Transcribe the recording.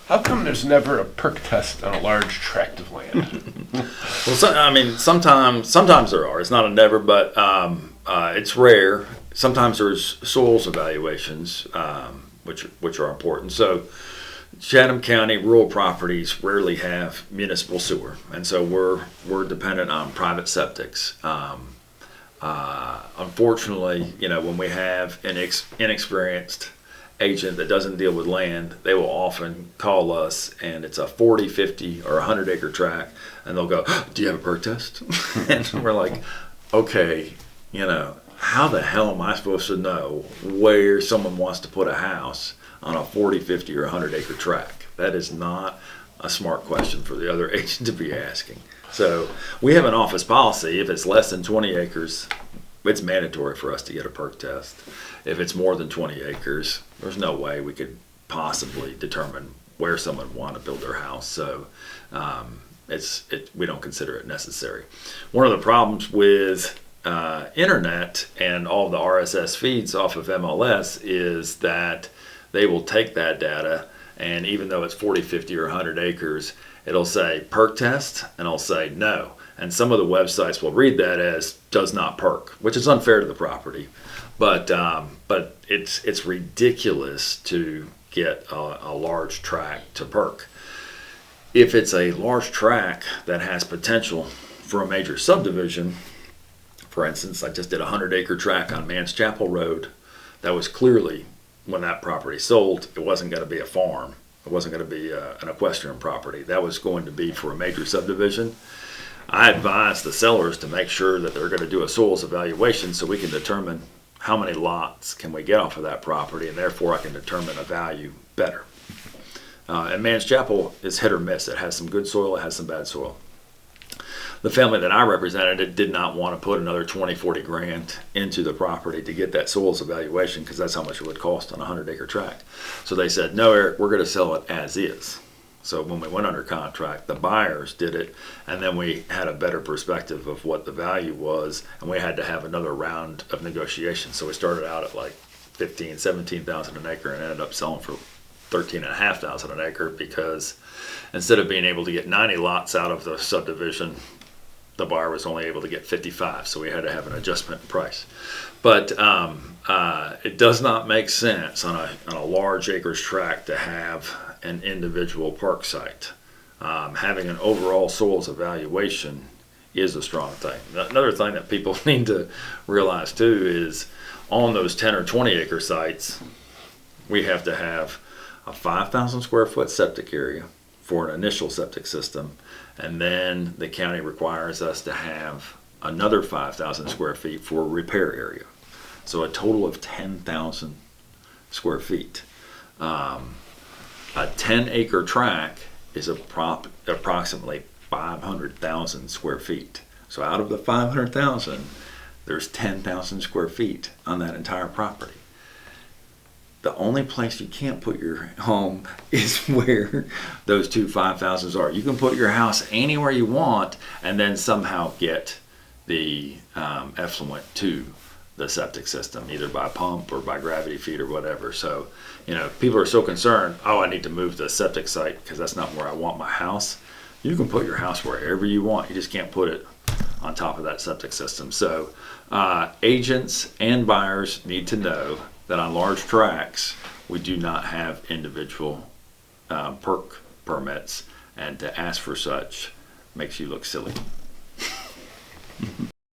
How come there's never a perk test on a large tract of land? Well, sometimes there are. It's not a never, but it's rare. Sometimes there's soils evaluations, which are important. So Chatham County rural properties rarely have municipal sewer, and so we're dependent on private septics. Unfortunately, when we have an inexperienced agent that doesn't deal with land, they will often call us, and it's a 40, 50, or 100 acre tract, and they'll go, "Do you have a perk test?" And we're like, "Okay, how the hell am I supposed to know where someone wants to put a house on a 40, 50, or 100 acre tract?" That is not a smart question for the other agent to be asking. So we have an office policy. If it's less than 20 acres, it's mandatory for us to get a perk test. If it's more than 20 acres, there's no way we could possibly determine where someone want to build their house. So we don't consider it necessary. One of the problems with internet and all the RSS feeds off of MLS is that they will take that data, and even though it's 40, 50, or 100 acres, it'll say perk test, and it'll say no. And some of the websites will read that as does not perk, which is unfair to the property. But it's ridiculous to get a large tract to perk. If it's a large tract that has potential for a major subdivision, for instance, I just did a 100-acre tract on Mans Chapel Road. That was clearly, when that property sold, it wasn't going to be a farm. It wasn't going to be an equestrian property. That was going to be for a major subdivision. I advise the sellers to make sure that they're going to do a soils evaluation so we can determine how many lots can we get off of that property, and therefore I can determine a value better. And Mans Chapel is hit or miss. It has some good soil, it has some bad soil. The family that I represented did not want to put another 20, 40 grand into the property to get that soils evaluation, because that's how much it would cost on a 100-acre tract. So they said, "No, Eric, we're going to sell it as is." So when we went under contract, the buyers did it, and then we had a better perspective of what the value was, and we had to have another round of negotiations. So we started out at like 15, 17,000 an acre and ended up selling for 13,500 an acre, because instead of being able to get 90 lots out of the subdivision, the buyer was only able to get 55, so we had to have an adjustment in price. But it does not make sense on a large acreage tract to have an individual park site. Having an overall soils evaluation is a strong thing. Another thing that people need to realize too is on those 10 or 20 acre sites, we have to have a 5,000 square foot septic area for an initial septic system, and then the county requires us to have another 5,000 square feet for a repair area. So a total of 10,000 square feet. A 10-acre tract is approximately 500,000 square feet. So out of the 500,000, there's 10,000 square feet on that entire property. The only place you can't put your home is where those two 5,000s are. You can put your house anywhere you want and then somehow get the effluent to the septic system, either by pump or by gravity feed or whatever. So, people are so concerned, "Oh, I need to move the septic site because that's not where I want my house." You can put your house wherever you want. You just can't put it on top of that septic system. So agents and buyers need to know that on large tracts, we do not have individual perk permits, and to ask for such makes you look silly.